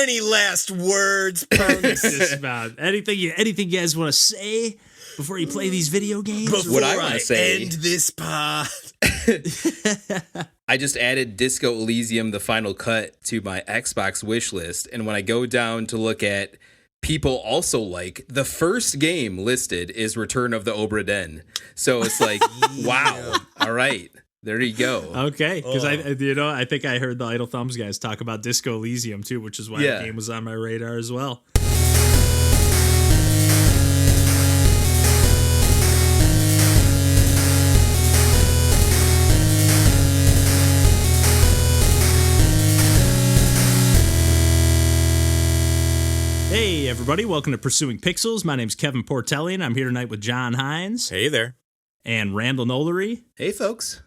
Any last words, punks? Just about anything you guys want to say before you play these video games? Before What I want to say, end this pod. I just added Disco Elysium, the final cut, to my Xbox wish list. And when I go down to look at people also like, the first game listed is Return of the Obra Dinn. So it's like, wow. All right. There you go. Okay, because I think I heard the Idle Thumbs guys talk about Disco Elysium too, which is why the game was on my radar as well. Hey everybody, welcome to Pursuing Pixels. My name's Kevin Portelli, I'm here tonight with John Hines. Hey there. And Randall Nolery. Hey, folks.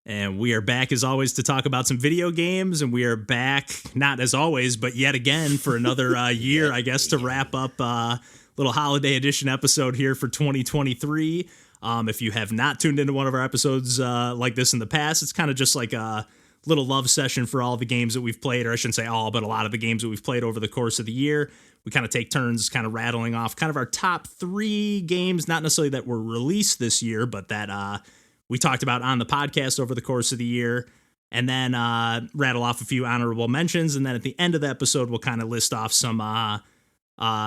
And we are back, as always, to talk about some video games. And we are back, not as always, but yet again for another year, I guess, to wrap up a little holiday edition episode here for 2023. If you have not tuned into one of our episodes like this in the past, it's kind of just like a little love session for all the games that we've played, or I shouldn't say all, but a lot of the games that we've played over the course of the year. We kind of take turns kind of rattling off kind of our top 3 games, not necessarily that were released this year, but that we talked about on the podcast over the course of the year, and then rattle off a few honorable mentions. And then at the end of the episode, we'll kind of list off some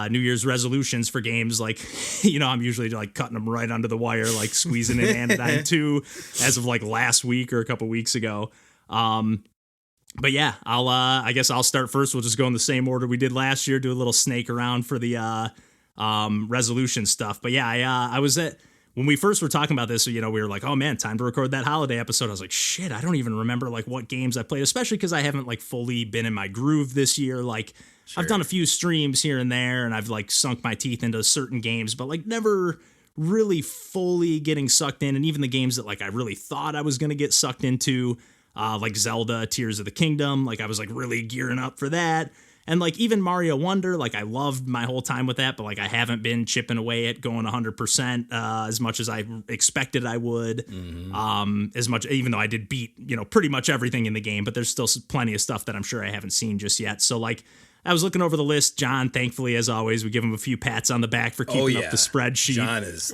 New Year's resolutions for games. Like, I'm usually like cutting them right under the wire, like squeezing in Anodyne 2 as of like last week or a couple weeks ago. But yeah, I guess I'll start first. We'll just go in the same order we did last year, do a little snake around for the resolution stuff. But yeah, I was at, when we first were talking about this, we were like, oh man, time to record that holiday episode. I was like, shit, I don't even remember like what games I played, especially because I haven't like fully been in my groove this year. Like I've done a few streams here and there, and I've like sunk my teeth into certain games, but like never really fully getting sucked in. And even the games that like I really thought I was going to get sucked into, like Zelda, Tears of the Kingdom, like I was like really gearing up for that. And like even Mario Wonder, like I loved my whole time with that, but like I haven't been chipping away at going 100% as much as I expected I would. As much, even though I did beat, pretty much everything in the game, but there's still plenty of stuff that I'm sure I haven't seen just yet. So like I was looking over the list. John, thankfully, as always, we give him a few pats on the back for keeping up the spreadsheet. John is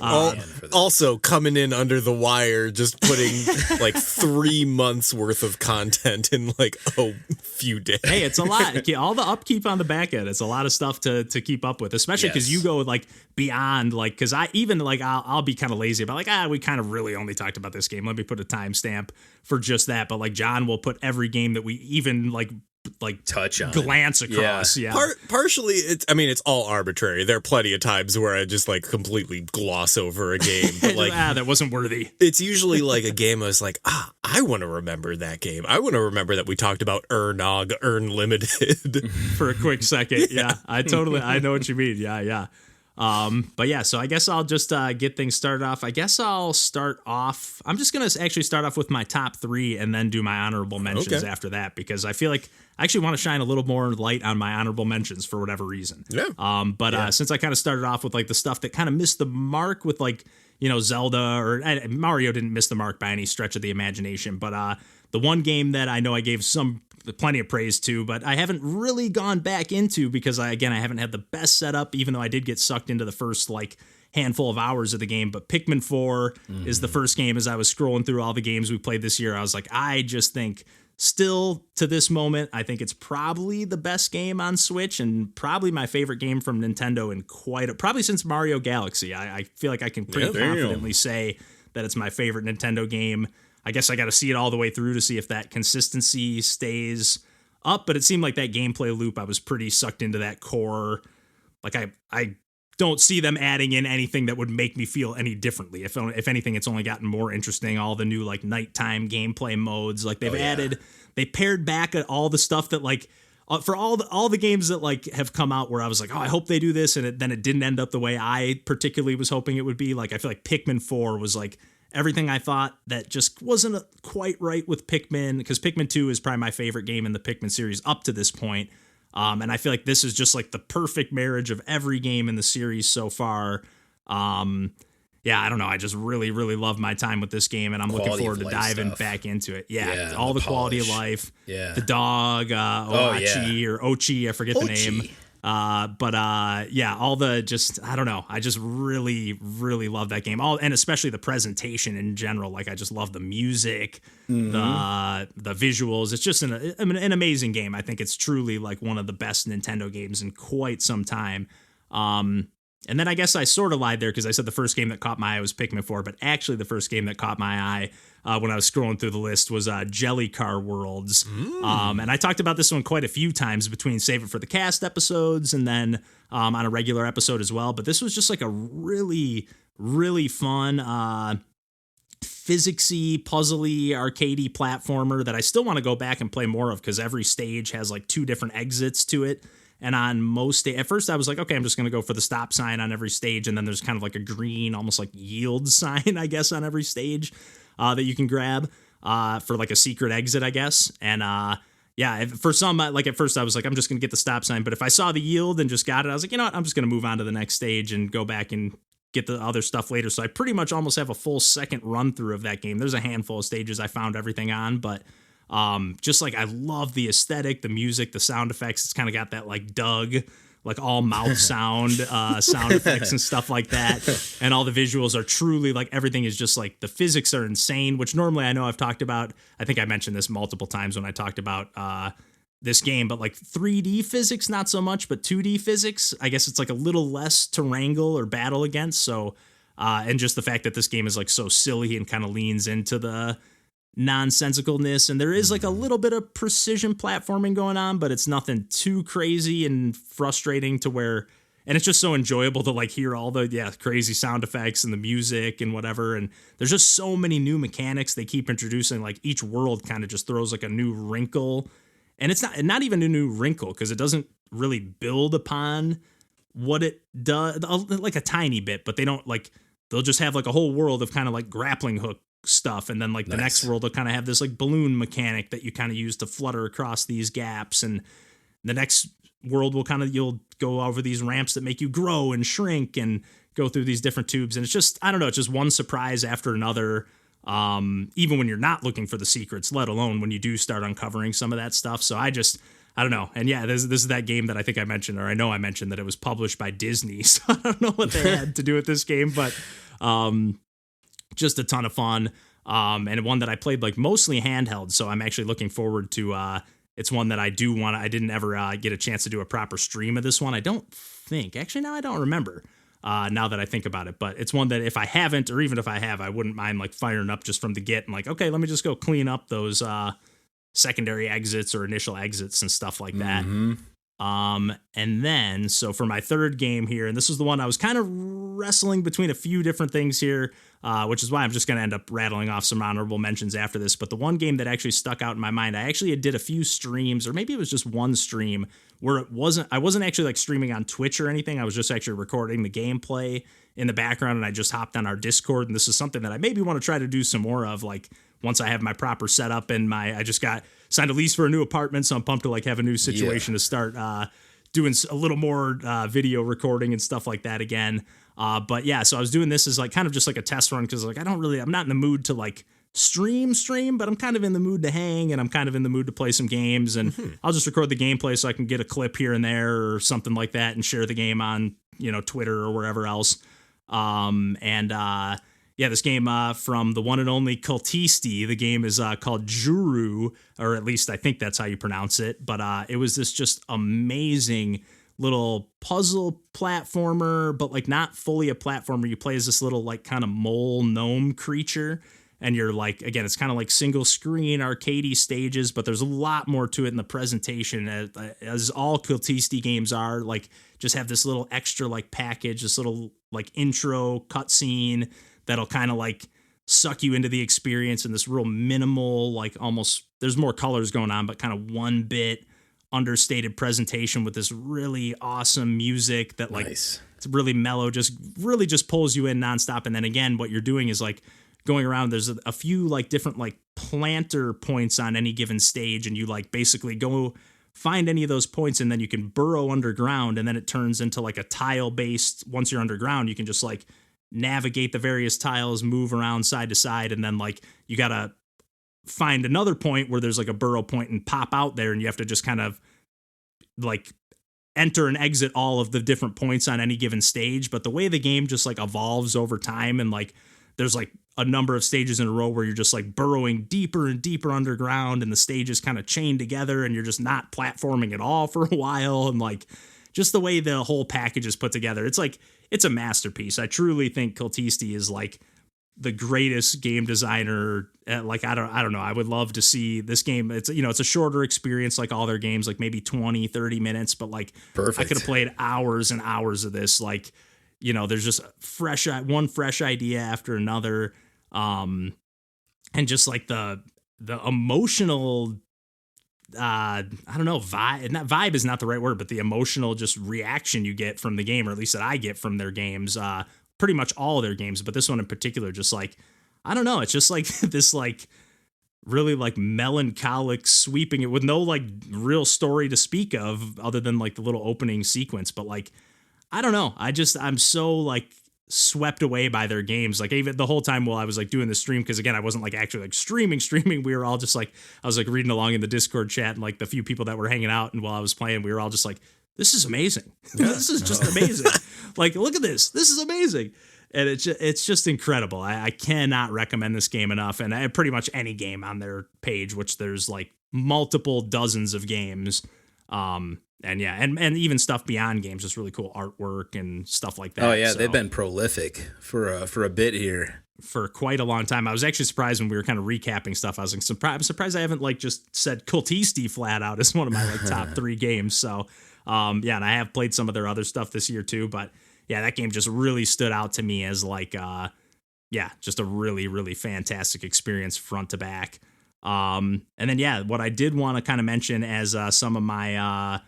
also coming in under the wire, just putting like 3 months worth of content in like a few days. Hey, it's a lot. All the upkeep on the back end. It's a lot of stuff to keep up with, especially because you go like beyond, like, because I even like I'll be kind of lazy about like, we kind of really only talked about this game. Let me put a timestamp for just that. But like John will put every game that we even like touch on, glance across. Partially it's all arbitrary. There are plenty of times where I just like completely gloss over a game, but like that wasn't worthy. It's usually like a game I was like, I want to remember that game. I want to remember that we talked about Ernog Limited for a quick second. Yeah, I know what you mean. Yeah. But yeah, so I guess I'll just get things started off. I guess I'll start off. I'm just going to actually start off with my top 3 and then do my honorable mentions after that, because I feel like I actually want to shine a little more light on my honorable mentions for whatever reason. Yeah. But since I kind of started off with like the stuff that kind of missed the mark with like, Zelda or Mario didn't miss the mark by any stretch of the imagination. But the one game that I know I gave plenty of praise to, but I haven't really gone back into because I haven't had the best setup, even though I did get sucked into the first like handful of hours of the game. But Pikmin 4 is the first game. As I was scrolling through all the games we played this year, I was like, I just think still to this moment, I think it's probably the best game on Switch and probably my favorite game from Nintendo in probably since Mario Galaxy. I feel like I can pretty confidently say that it's my favorite Nintendo game. I guess I got to see it all the way through to see if that consistency stays up, but it seemed like that gameplay loop, I was pretty sucked into that core. Like I don't see them adding in anything that would make me feel any differently. If anything, it's only gotten more interesting. All the new like nighttime gameplay modes, like they pared back at all the stuff that like for all the games that like have come out where I was like, I hope they do this, and then it didn't end up the way I particularly was hoping it would be. Like I feel like Pikmin 4 was like everything I thought that just wasn't quite right with Pikmin, because Pikmin 2 is probably my favorite game in the Pikmin series up to this point. And I feel like this is just like the perfect marriage of every game in the series so far. yeah, I don't know. I just really, really love my time with this game, and I'm looking Quality forward to of life diving stuff. back into it. Yeah, Yeah, all the quality of polish. life. Yeah. The dog, Oachi or Ochi, I forget the name. Ochi. Yeah, all the just, I don't know. I just really, really love that game. And especially the presentation in general. Like, I just love the music, the visuals. It's just an amazing game. I think it's truly like one of the best Nintendo games in quite some time. And then I guess I sort of lied there because I said the first game that caught my eye was Pikmin 4, but actually the first game that caught my eye when I was scrolling through the list was JellyCar Worlds. And I talked about this one quite a few times between Save It for the Cast episodes and then on a regular episode as well. But this was just like a really, really fun physicsy, puzzly, arcadey platformer that I still want to go back and play more of because every stage has like 2 different exits to it. And on most at first I was like, okay, I'm just going to go for the stop sign on every stage. And then there's kind of like a green, almost like yield sign, I guess, on every stage that you can grab for like a secret exit, I guess. And yeah, for some, like at first I was like, I'm just going to get the stop sign. But if I saw the yield and just got it, I was like, you know what, I'm just going to move on to the next stage and go back and get the other stuff later. So I pretty much almost have a full second run through of that game. There's a handful of stages I found everything on, but just like I love the aesthetic, the music, the sound effects. It's kind of got that like Doug, like all mouth sound effects and stuff like that. And all the visuals are truly like everything is just like the physics are insane, which normally I know I've talked about. I think I mentioned this multiple times when I talked about this game, but like 3D physics, not so much, but 2D physics, I guess it's like a little less to wrangle or battle against. So, and just the fact that this game is like so silly and kind of leans into the nonsensicalness, and there is like a little bit of precision platforming going on, but it's nothing too crazy and frustrating to where, and it's just so enjoyable to like hear all the crazy sound effects and the music and whatever. And there's just so many new mechanics they keep introducing. Like each world kind of just throws like a new wrinkle, and it's not even a new wrinkle because it doesn't really build upon what it does, like a tiny bit, but they don't like, they'll just have like a whole world of kind of like grappling hook stuff, and then like the next world will kind of have this like balloon mechanic that you kind of use to flutter across these gaps, and the next world will kind of, you'll go over these ramps that make you grow and shrink and go through these different tubes, and it's just, I don't know, it's just one surprise after another, even when you're not looking for the secrets, let alone when you do start uncovering some of that stuff. So I don't know. And yeah, this is that game that I think I mentioned, or I know I mentioned that it was published by Disney, so I don't know what they had to do with this game, but just a ton of fun, and one that I played like mostly handheld. So I'm actually looking forward to. It's one that I do want. I didn't ever get a chance to do a proper stream of this one. I don't think. Actually, now I don't remember. Now that I think about it, but it's one that if I haven't, or even if I have, I wouldn't mind like firing up just from the get and like, okay, let me just go clean up those secondary exits or initial exits and stuff like that. And then, so for my third game here, and this is the one I was kind of wrestling between a few different things here, which is why I'm just going to end up rattling off some honorable mentions after this. But the one game that actually stuck out in my mind, I actually did a few streams, or maybe it was just one stream where I wasn't actually like streaming on Twitch or anything. I was just actually recording the gameplay in the background, and I just hopped on our Discord. And this is something that I maybe want to try to do some more of, like once I have my proper setup and I just got signed a lease for a new apartment, so I'm pumped to like have a new situation to start doing a little more video recording and stuff like that again. But yeah, so I was doing this as like kind of just like a test run because like I'm not in the mood to like stream, but I'm kind of in the mood to hang, and I'm kind of in the mood to play some games, and I'll just record the gameplay so I can get a clip here and there or something like that and share the game on, Twitter or wherever else. Yeah, this game from the one and only Cultisti. The game is called Juurru, or at least I think that's how you pronounce it. But it was this just amazing little puzzle platformer, but like not fully a platformer. You play as this little like kind of mole gnome creature, and you're like, again, it's kind of like single screen arcadey stages, but there's a lot more to it in the presentation, as all Cultisti games are. Like, just have this little extra like package, this little like intro cutscene that'll kind of like suck you into the experience in this real minimal, like almost, there's more colors going on, but kind of 1-bit understated presentation with this really awesome music that like, it's really mellow, just really just pulls you in nonstop. And then again, what you're doing is like going around, there's a few like different like planter points on any given stage, and you like basically go find any of those points, and then you can burrow underground, and then it turns into like a tile based, once you're underground, you can just like navigate the various tiles, move around side to side, and then like you gotta find another point where there's like a burrow point and pop out there, and you have to just kind of like enter and exit all of the different points on any given stage. But the way the game just like evolves over time, and like there's like a number of stages in a row where you're just like burrowing deeper and deeper underground, and the stages kind of chain together, and you're just not platforming at all for a while. And like just the way the whole package is put together, it's like, it's a masterpiece. I truly think Cultisti is like the greatest game designer. Like, I don't know. I would love to see this game. It's, you know, it's a shorter experience, like all their games, like maybe 20, 30 minutes, but like perfect. I could have played hours and hours of this. Like, you know, there's just one fresh idea after another. And just like the emotional, I don't know, vibe, not vibe is not the right word, but the emotional just reaction you get from the game, or at least that I get from their games, pretty much all their games, but this one in particular, just like, I don't know, it's just like this like really like melancholic sweeping it with no like real story to speak of other than like the little opening sequence. But like, I don't know, I'm so like swept away by their games, like even the whole time while I was like doing the stream, because again I wasn't like actually like streaming, we were all just like, I was like reading along in the Discord chat, and like the few people that were hanging out, and while I was playing we were all just like, this is amazing. This is just amazing. Like, look at this is amazing. And it's just incredible. I cannot recommend this game enough. And pretty much any game on their page, which there's like multiple dozens of games. And yeah, and even stuff beyond games, just really cool artwork and stuff like that. Oh yeah, so, they've been prolific for a bit here. For quite a long time. I was actually surprised when we were kind of recapping stuff. I was like, I'm surprised I haven't like just said Cultisti flat out as one of my like top 3 games. So yeah, and I have played some of their other stuff this year too, but yeah, that game just really stood out to me as like yeah, just a really, really fantastic experience front to back. And then yeah, what I did want to kind of mention as some of my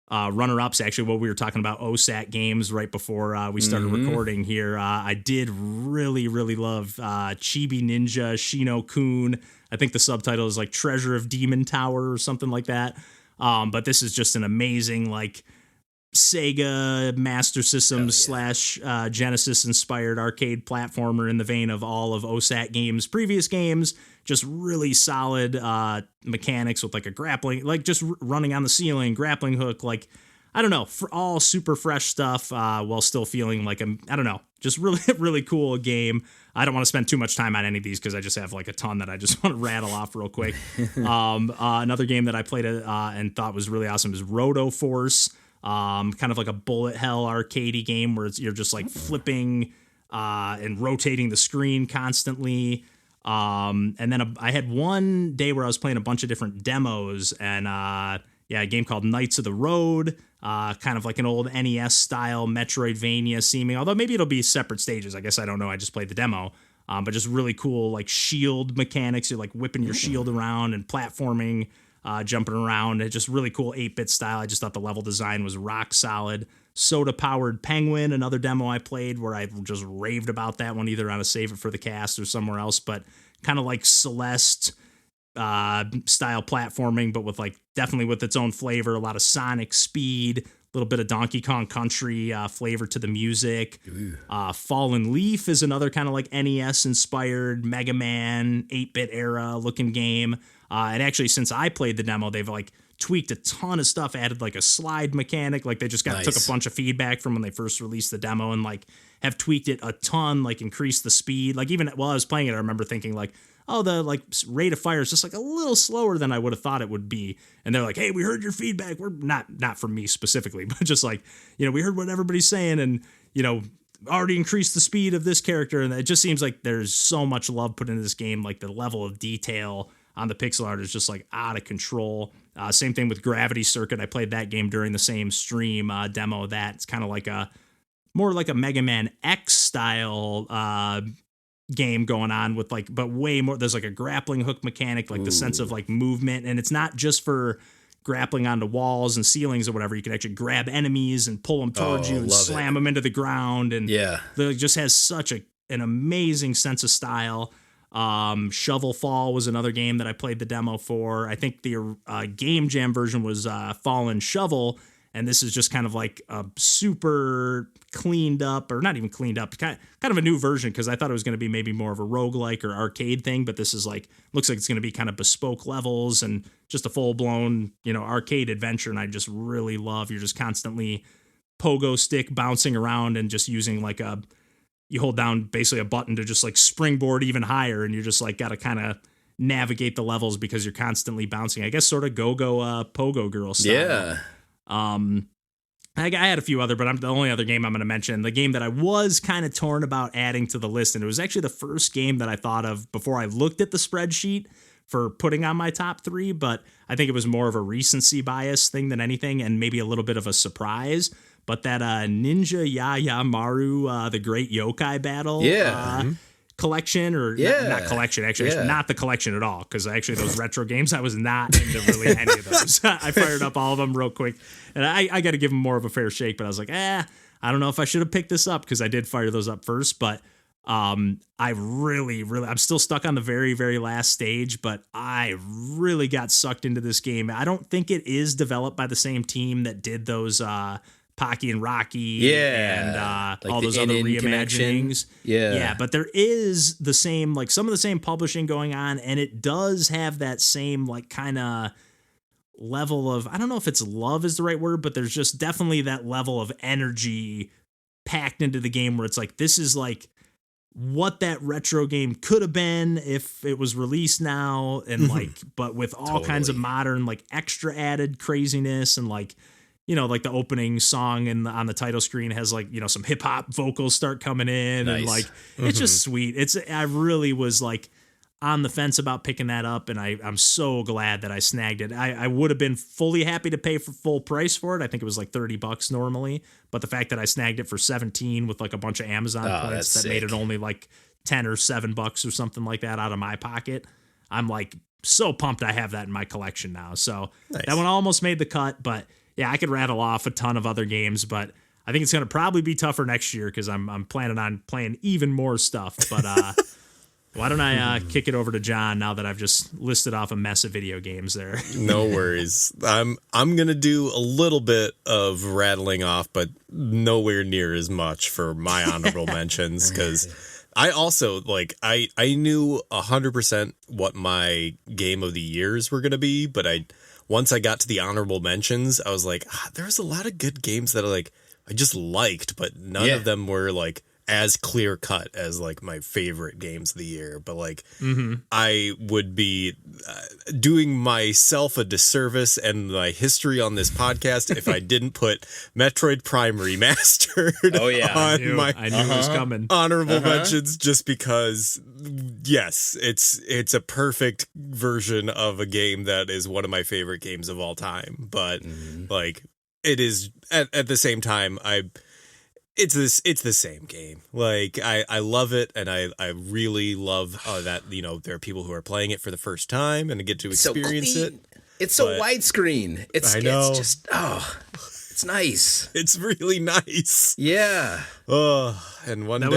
runner-ups, actually, what we were talking about OSAT games right before we started recording here. I did really, really love Chibi Ninja Shino-kun. I think the subtitle is like Treasure of Demon Tower or something like that. But this is just an amazing like Sega Master System / Genesis inspired arcade platformer in the vein of all of OSAT games' previous games. Just really solid mechanics with like a grappling, like just running on the ceiling, grappling hook, like, I don't know, for all super fresh stuff while still feeling like I don't know, just really, really cool game. I don't want to spend too much time on any of these because I just have like a ton that I just want to rattle off real quick. Another game that I played and thought was really awesome is Roto Force. Kind of like a bullet hell arcadey game where you're just like flipping and rotating the screen constantly. And then I had one day where I was playing a bunch of different demos, and yeah, a game called Knights of the Road, kind of like an old NES style Metroidvania seeming, although maybe it'll be separate stages. I guess I don't know. I just played the demo. But just really cool like shield mechanics. You're like whipping your shield around and platforming, jumping around. It's just really cool 8-bit style. I just thought the level design was rock solid. Soda Powered Penguin, another demo I played where I just raved about that one, either on a Save It for the Cast or somewhere else, but kind of like Celeste style platforming, but with like definitely with its own flavor, a lot of Sonic speed, a little bit of Donkey Kong Country flavor to the music. Fallen Leaf is another kind of like NES inspired Mega Man 8-bit era looking game. And actually, since I played the demo, they've like tweaked a ton of stuff, added like a slide mechanic. Like they just took a bunch of feedback from when they first released the demo and like have tweaked it a ton, like increased the speed. Like even while I was playing it, I remember thinking like, oh, the like rate of fire is just like a little slower than I would have thought it would be. And they're like, hey, we heard your feedback. We're not from me specifically, but just like, you know, we heard what everybody's saying and, you know, already increased the speed of this character. And it just seems like there's so much love put into this game. Like the level of detail on the pixel art is just like out of control. Same thing with Gravity Circuit. I played that game during the same stream demo of that. It's kind of like more like a Mega Man X style game going on with like, but way more. There's like a grappling hook mechanic, like the sense of like movement. And it's not just for grappling onto walls and ceilings or whatever. You can actually grab enemies and pull them towards you and slam them into the ground. And it just has such an amazing sense of style. Shovel Fall was another game that I played the demo for. I think the Game Jam version was Fallen Shovel, And this is just kind of like a super cleaned up, or not even cleaned up, kind of a new version, because I thought it was going to be maybe more of a roguelike or arcade thing, but this is like, looks like it's going to be kind of bespoke levels and just a full-blown, arcade adventure. And I just really love, you're just constantly pogo stick bouncing around and just using like you hold down basically a button to just like springboard even higher, and you're just like got to kind of navigate the levels because you're constantly bouncing. I guess sort of go-go pogo girl style. Yeah. I had a few other, but the only other game I'm going to mention, the game that I was kind of torn about adding to the list, and it was actually the first game that I thought of before I looked at the spreadsheet for putting on my top 3, but I think it was more of a recency bias thing than anything, and maybe a little bit of a surprise. But that Ninja Ya Maru, the Great Yokai Battle collection, or not collection, actually not the collection at all, because actually those retro games, I was not into really any of those. I fired up all of them real quick, and I got to give them more of a fair shake, but I was like, I don't know if I should have picked this up, because I did fire those up first, but I really, I'm still stuck on the very, very last stage, but I really got sucked into this game. I don't think it is developed by the same team that did those Pocky and Rocky and like all those other reimaginings. Yeah, but there is the same, like some of the same publishing going on, and it does have that same like kind of level of, I don't know if it's love is the right word, but there's just definitely that level of energy packed into the game where it's like, this is like what that retro game could have been if it was released now, and like, but with all kinds of modern like extra added craziness, and like, like the opening song on the title screen has like, some hip hop vocals start coming in. Nice. And like, it's just sweet. I really was like on the fence about picking that up, and I'm so glad that I snagged it. I would have been fully happy to pay for full price for it. I think it was like $30 normally, but the fact that I snagged it for 17 with like a bunch of Amazon points that made it only like 10 or $7 or something like that out of my pocket. I'm like so pumped I have that in my collection now. So nice. That one almost made the cut, but yeah, I could rattle off a ton of other games, but I think it's going to probably be tougher next year, because I'm planning on playing even more stuff. But why don't I kick it over to John now that I've just listed off a mess of video games there? No worries. I'm going to do a little bit of rattling off, but nowhere near as much for my honorable mentions, because I also, I knew 100% what my game of the years were going to be, but once I got to the honorable mentions, I was like, there's a lot of good games that I just liked, but none of them were like as clear cut as like my favorite games of the year. But like, I would be doing myself a disservice and my history on this podcast if I didn't put Metroid Prime Remastered on my I knew it was coming. Honorable mentions, just because, yes, it's a perfect version of a game that is one of my favorite games of all time. But like, it is at the same time, it's the same game. Like I love it, and I really love that there are people who are playing it for the first time and get to experience it. It's so widescreen. It's just it's nice. It's really nice. Yeah. And one that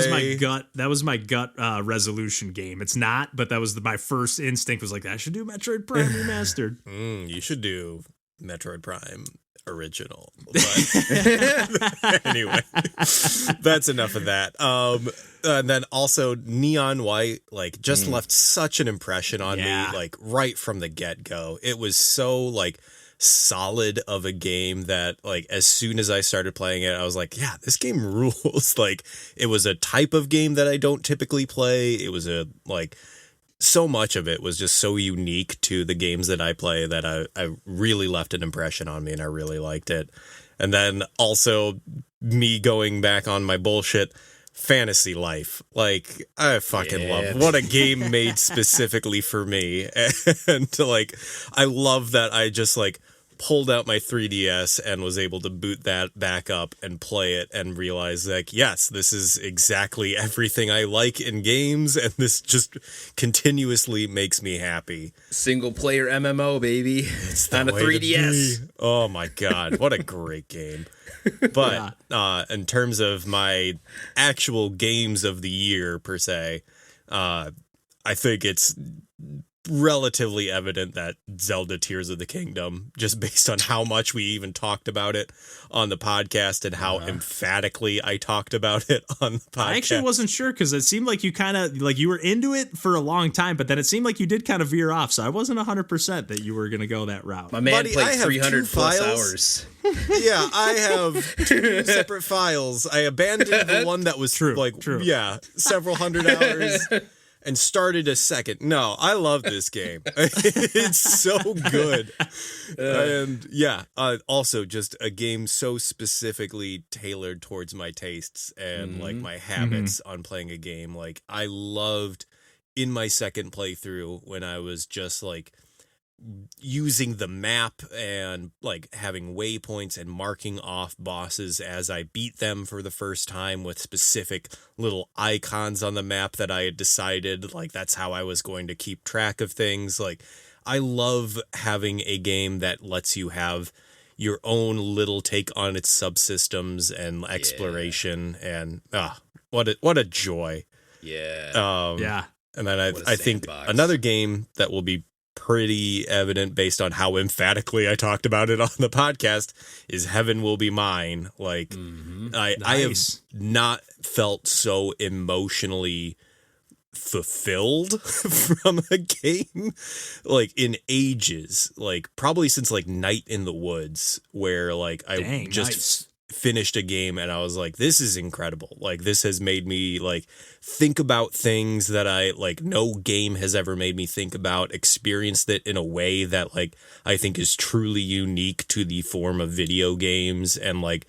day was my gut resolution game. It's not, but that was my first instinct was like, I should do Metroid Prime Remastered. You should do Metroid Prime Original. But anyway, that's enough of that. And then also Neon White just left such an impression on me right from the get-go. It was so solid of a game that as soon as I started playing it, I was like, yeah, this game rules. It was a type of game that I don't typically play. It was so much of it was just so unique to the games that I play that I really left an impression on me, and I really liked it. And then also me going back on my bullshit, Fantasy Life. I fucking love what a game made specifically for me. And I love that I just pulled out my 3DS and was able to boot that back up and play it and realize yes, this is exactly everything I like in games, and this just continuously makes me happy. Single player MMO, baby. It's on a 3DS. Oh my God, what a great game. But in terms of my actual games of the year per se, I think it's relatively evident that Zelda Tears of the Kingdom, just based on how much we even talked about it on the podcast and how emphatically I talked about it on the podcast. I actually wasn't sure because it seemed like you kind of like you were into it for a long time, but then it seemed like you did kind of veer off. So I wasn't 100% that you were going to go that route. My man Buddy, played I have 300 2 plus files. hours. Yeah, I have 2 separate files. I abandoned the one that was True. Several hundred hours and started a second. No, I love this game. It's so good. And also just a game so specifically tailored towards my tastes and like my habits on playing a game. Like I loved in my second playthrough when I was just like using the map and like having waypoints and marking off bosses as I beat them for the first time with specific little icons on the map that I had decided like that's how I was going to keep track of things. Like I love having a game that lets you have your own little take on its subsystems and exploration and what a joy. Yeah. And then I think another game that will be pretty evident based on how emphatically I talked about it on the podcast is Heaven Will Be Mine. Like I have not felt so emotionally fulfilled from a game like in ages, like probably since like Night in the Woods, where like I finished a game and I was like, this is incredible. Like this has made me like think about things that I like no game has ever made me think about, experienced it in a way that like I think is truly unique to the form of video games, and like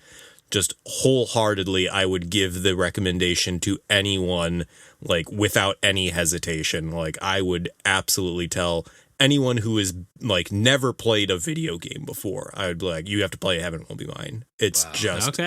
just wholeheartedly I would give the recommendation to anyone like without any hesitation. Like I would absolutely tell anyone who is like never played a video game before, I would be like, you have to play Heaven Will Be Mine. It's just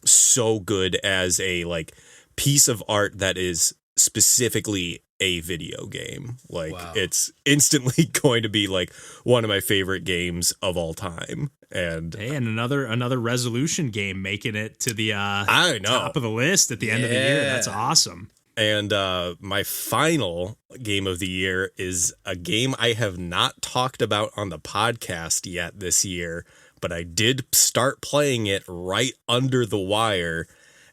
so good as a like piece of art that is specifically a video game. Like it's instantly going to be like one of my favorite games of all time. And another resolution game making it to the top of the list at the end of the year. That's awesome. And my final game of the year is a game I have not talked about on the podcast yet this year, but I did start playing it right under the wire,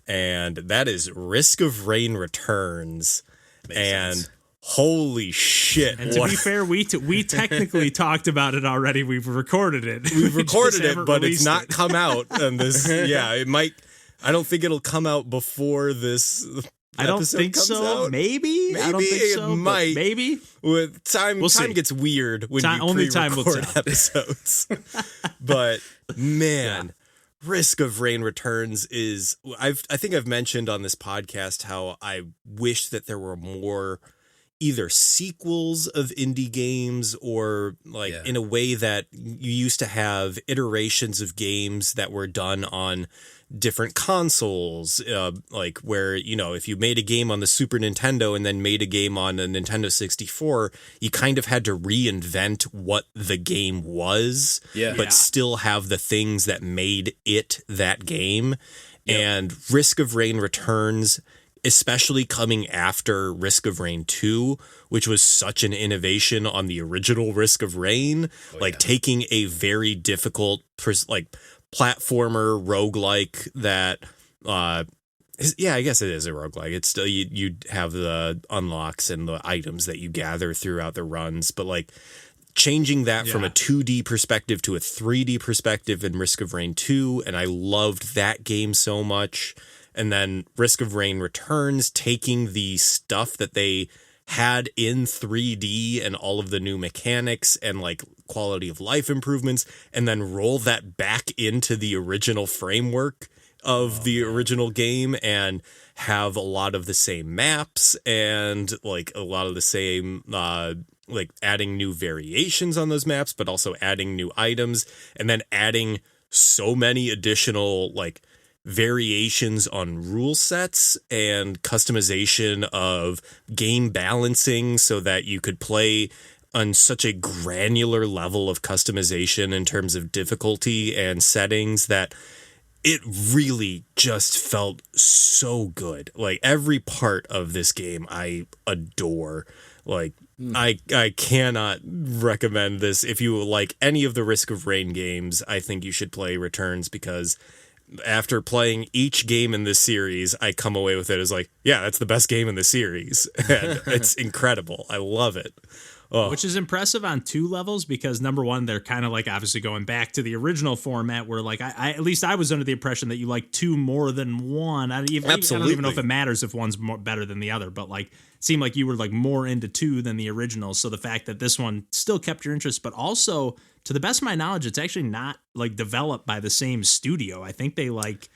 and that is Risk of Rain Returns. Makes sense. Holy shit. And to be fair, we technically talked about it already. We've recorded it. We've recorded it, but it's not come out. And this, it might, I don't think it'll come out before this. I don't think so. Out. Maybe I don't think so. It might. Maybe with time. Time gets weird when you pre-record episodes. But man, Risk of Rain Returns is. I think I've mentioned on this podcast how I wish that there were more either sequels of indie games or like in a way that you used to have iterations of games that were done on different consoles, like where, you know, if you made a game on the Super Nintendo and then made a game on a Nintendo 64, you kind of had to reinvent what the game was, but still have the things that made it that game. And Risk of Rain Returns, especially coming after Risk of Rain 2, which was such an innovation on the original Risk of Rain, taking a very difficult, platformer roguelike that, I guess it is a roguelike. It's still, you have the unlocks and the items that you gather throughout the runs, but like changing that from a 2D perspective to a 3D perspective in Risk of Rain 2. And I loved that game so much. And then Risk of Rain Returns, taking the stuff that they had in 3D and all of the new mechanics and like quality of life improvements, and then roll that back into the original framework of the original game and have a lot of the same maps and like a lot of the same, like adding new variations on those maps, but also adding new items, and then adding so many additional like variations on rule sets and customization of game balancing so that you could play on such a granular level of customization in terms of difficulty and settings that it really just felt so good. Like every part of this game I adore. Like, I cannot recommend this. If you like any of the Risk of Rain games, I think you should play Returns, because after playing each game in this series, I come away with it as like, yeah, that's the best game in the series. And it's incredible. I love it. Oh. Which is impressive on two levels, because number one, they're kind of like obviously going back to the original format where like I at least I was under the impression that you like two more than one. I don't even know if it matters if one's more better than the other, but like it seemed like you were like more into two than the original. So the fact that this one still kept your interest, but also to the best of my knowledge, it's actually not like developed by the same studio. I think they like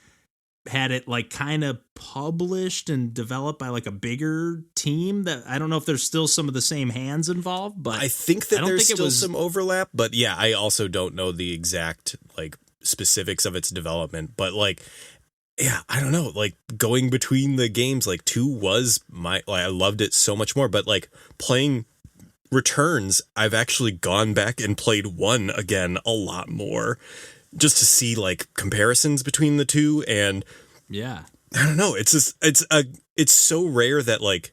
had it like kind of published and developed by like a bigger team that I don't know if there's still some of the same hands involved, but I think that there's still some overlap, but yeah, I also don't know the exact like specifics of its development, but like, yeah, I don't know, like going between the games, like 2 was I loved it so much more, but like playing Returns, I've actually gone back and played 1 again a lot more, just to see like comparisons between the two. And yeah, I don't know, it's just it's so rare that like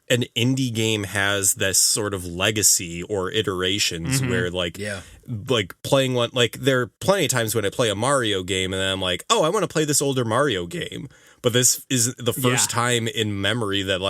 an indie game has this sort of legacy or iterations where like like playing one, like there are plenty of times when I play a Mario game and then I'm like, oh, I want to play this older Mario game, but this is the first time in memory that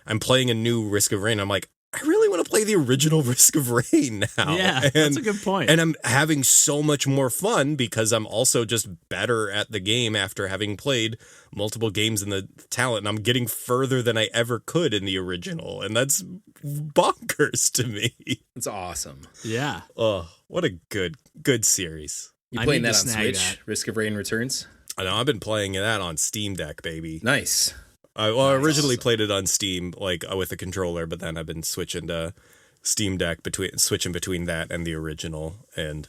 I'm playing a new Risk of Rain. I'm like, I really want to play the original Risk of Rain now. Yeah, that's a good point. And I'm having so much more fun because I'm also just better at the game after having played multiple games in the talent. And I'm getting further than I ever could in the original. And that's bonkers to me. It's awesome. Yeah. Oh, what a good series. You playing that on Switch? Risk of Rain Returns? I know, I've been playing that on Steam Deck, baby. Nice. I originally played it on Steam, like with a controller, but then I've been switching to Steam Deck switching between that and the original. And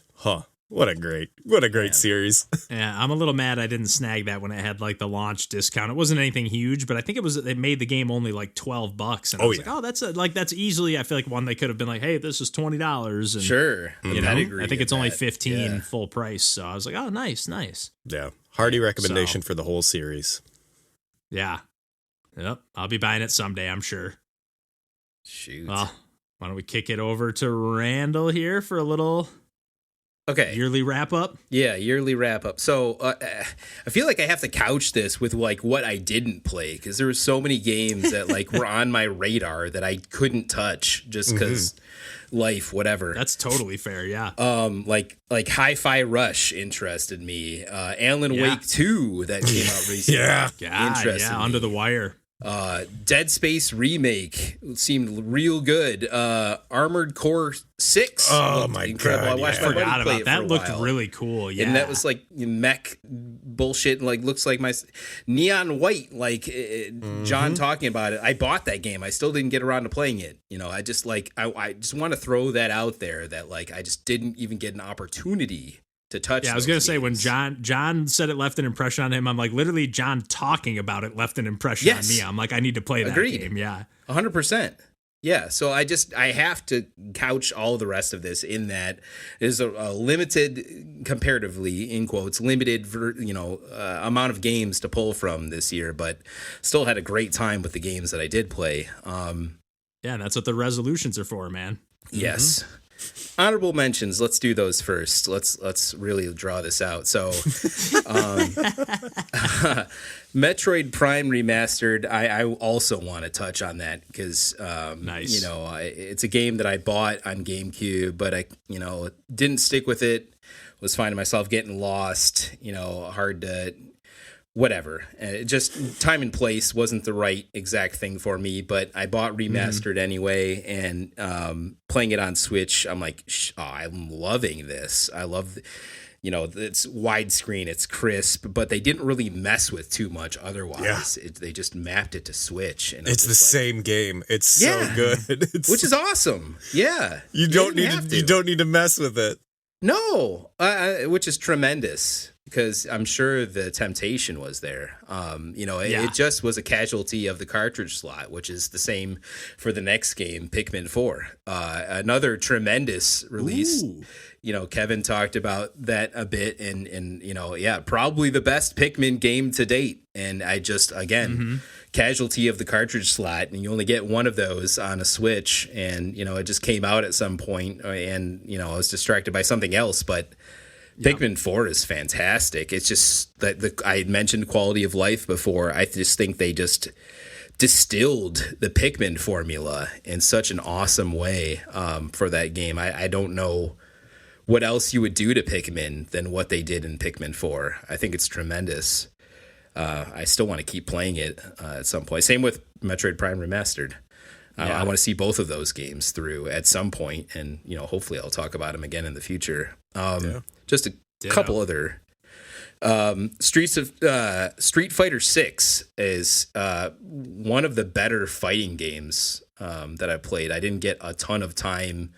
what a great series. Yeah, I'm a little mad I didn't snag that when it had like the launch discount. It wasn't anything huge, but I think it made the game only like $12, and I was like, that's easily, I feel like one they could have been like, hey, this is $20, and sure, you know, I think it's only 15 full price. So I was like, oh, nice. Yeah, hearty recommendation for the whole series. Yeah. Yep, I'll be buying it someday, I'm sure. Shoot. Well, why don't we kick it over to Randall here for a little yearly wrap up? Yeah, yearly wrap up. So I feel like I have to couch this with like what I didn't play, because there were so many games that like were on my radar that I couldn't touch just because life, whatever. That's totally fair. Yeah. Like Hi-Fi Rush interested me. Alan Wake 2 that came out recently. Interested me. Under the Wire. Dead Space remake seemed real good. Armored Core 6. Oh my incredible. God! I watched I forgot about that. Looked really cool. Yeah, and that was like mech bullshit. And like looks like my Neon White. Like John talking about it. I bought that game. I still didn't get around to playing it. You know, I just like I just want to throw that out there that like I just didn't even get an opportunity to touch. Yeah, I was gonna say when John said it left an impression on him, I'm like, literally John talking about it left an impression on me. I'm like, I need to play that game. Yeah, 100%. Yeah, so I have to couch all the rest of this in that there's a limited, comparatively in quotes, limited amount of games to pull from this year, but still had a great time with the games that I did play. Yeah, that's what the resolutions are for, man. Yes. Honorable mentions. Let's do those first. Let's really draw this out. So, Metroid Prime Remastered. I also want to touch on that because, nice. You know, it's a game that I bought on GameCube, but I, didn't stick with it. Was finding myself getting lost. Hard to. Whatever. Just time and place wasn't the right exact thing for me, but I bought Remastered anyway, and playing it on Switch, I'm like, I'm loving this. I love, it's widescreen, it's crisp, but they didn't really mess with too much otherwise. Yeah. They just mapped it to Switch. And it's the same game. It's so good. Which is awesome. Yeah. You don't need to mess with it. No, which is tremendous. Because I'm sure the temptation was there. It just was a casualty of the cartridge slot, which is the same for the next game, Pikmin 4. Another tremendous release. Ooh. Kevin talked about that a bit, and probably the best Pikmin game to date. And I just, again, casualty of the cartridge slot, and you only get one of those on a Switch, and it just came out at some point, and I was distracted by something else. But Pikmin 4 is fantastic. It's just that I had mentioned quality of life before. I just think they just distilled the Pikmin formula in such an awesome way for that game. I don't know what else you would do to Pikmin than what they did in Pikmin 4. I think it's tremendous. I still want to keep playing it at some point. Same with Metroid Prime Remastered. I want to see both of those games through at some point, and hopefully I'll talk about them again in the future. Just a couple other Street Fighter 6 is one of the better fighting games that I played. I didn't get a ton of time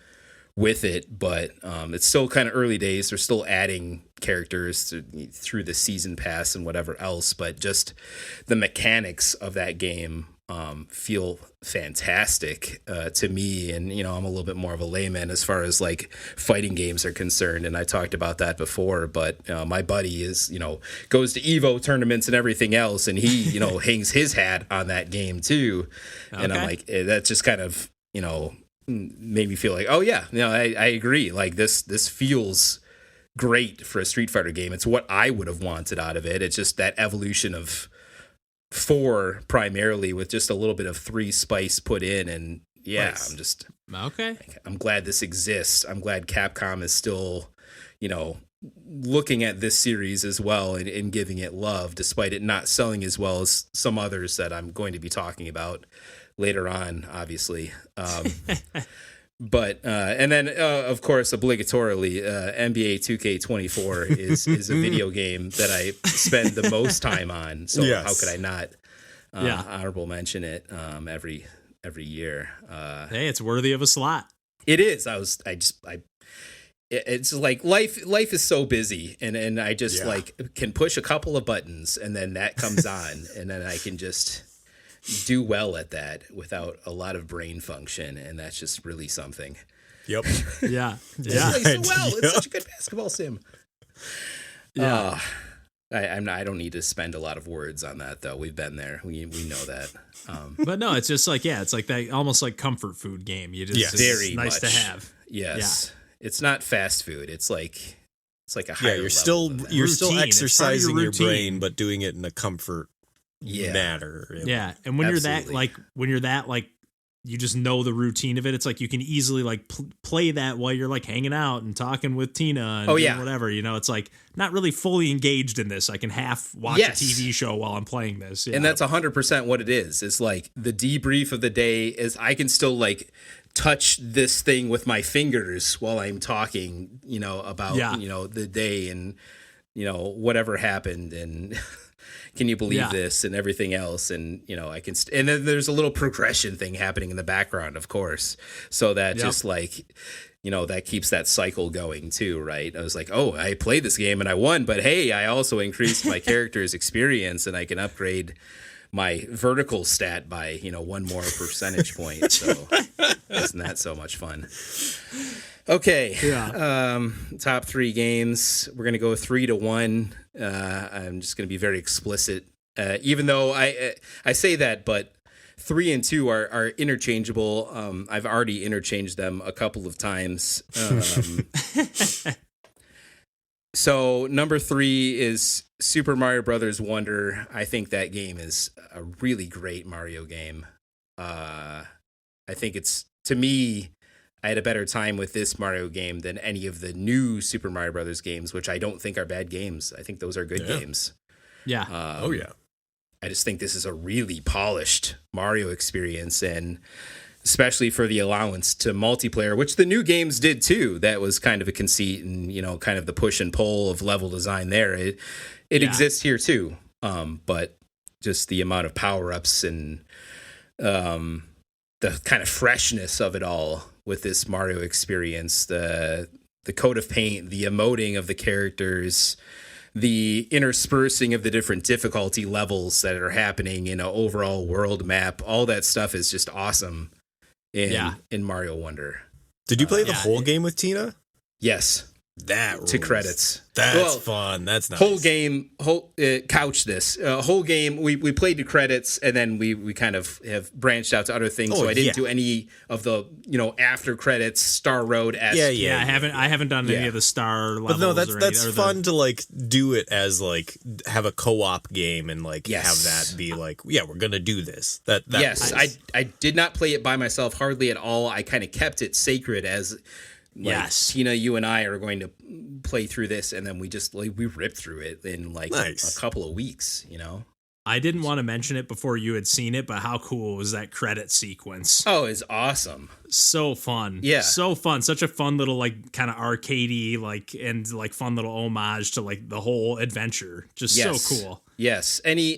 with it, but it's still kind of early days. They're still adding characters through the season pass and whatever else, but just the mechanics of that game feel fantastic to me. And I'm a little bit more of a layman as far as like fighting games are concerned, and I talked about that before, but my buddy is goes to Evo tournaments and everything else, and he hangs his hat on that game too. And I'm like, that just kind of made me feel like, oh yeah, I agree, like this feels great for a Street Fighter game. It's what I would have wanted out of it. It's just that evolution of 4 primarily with just a little bit of 3 spice put in, and nice. I'm glad this exists. I'm glad Capcom is still looking at this series as well and giving it love, despite it not selling as well as some others that I'm going to be talking about later on, obviously. But and then of course, obligatorily, NBA 2K24 is a video game that I spend the most time on. So how could I not honorable mention it every year? Hey, it's worthy of a slot. It is. It's like life is so busy, and I just can push a couple of buttons, and then that comes on, and then I can just do well at that without a lot of brain function, and that's just really something. Yep. Yeah. It plays so well. It's such a good basketball sim. Yeah. I don't need to spend a lot of words on that, though. We've been there. We know that. But no, it's just like it's like that almost like comfort food game. You just very nice much to have. Yes. Yeah. It's not fast food. It's like a higher you're still routine. Exercising your brain, but doing it in a comfort matter. Yeah. And when you're that you just know the routine of it. It's like you can easily like play that while you're like hanging out and talking with Tina and doing whatever. It's like not really fully engaged in this. I can half watch a TV show while I'm playing this. And that's 100% what it is. It's like the debrief of the day is I can still like touch this thing with my fingers while I'm talking, about, the day and, whatever happened and can you believe this and everything else. And, I can, and then there's a little progression thing happening in the background, of course. So that just like, that keeps that cycle going too, right? I was like, oh, I played this game and I won, but hey, I also increased my character's experience and I can upgrade my vertical stat by 1 more percentage point. So isn't that so much fun? Okay. Top 3 games. We're gonna go 3-1. I'm just gonna be very explicit, even though I say that, but 3 and 2 are interchangeable. I've already interchanged them a couple of times. So number 3 is Super Mario Brothers Wonder. I think that game is a really great Mario game. I think it's, to me, I had a better time with this Mario game than any of the new Super Mario Brothers games, which I don't think are bad games. I think those are good games. Yeah. I just think this is a really polished Mario experience, and especially for the allowance to multiplayer, which the new games did too. That was kind of a conceit and, kind of the push and pull of level design there. It exists here too. But just the amount of power-ups and the kind of freshness of it all with this Mario experience, the coat of paint, the emoting of the characters, the interspersing of the different difficulty levels that are happening in an overall world map, all that stuff is just awesome. In Mario Wonder. Did you play the whole game with Tina? Yes. That to rules. credits. That's fun. That's nice. Whole game, couch this. Whole game, we played the credits, and then we kind of have branched out to other things. So I didn't do any of the, after credits, Star Road-esque. Yeah, I haven't done any of the star levels. But no, that's fun to like do it as like have a co-op game and like have that be like, we're gonna do this. Yes, I did not play it by myself hardly at all. I kind of kept it sacred as. Tina, you and I are going to play through this, and then we just we ripped through it in a couple of weeks. I didn't want to mention it before you had seen it, but how cool was that credit sequence? Oh, it's awesome! So fun, so fun. Such a fun little kind of arcadey and fun little homage to the whole adventure. Just so cool. Yes, any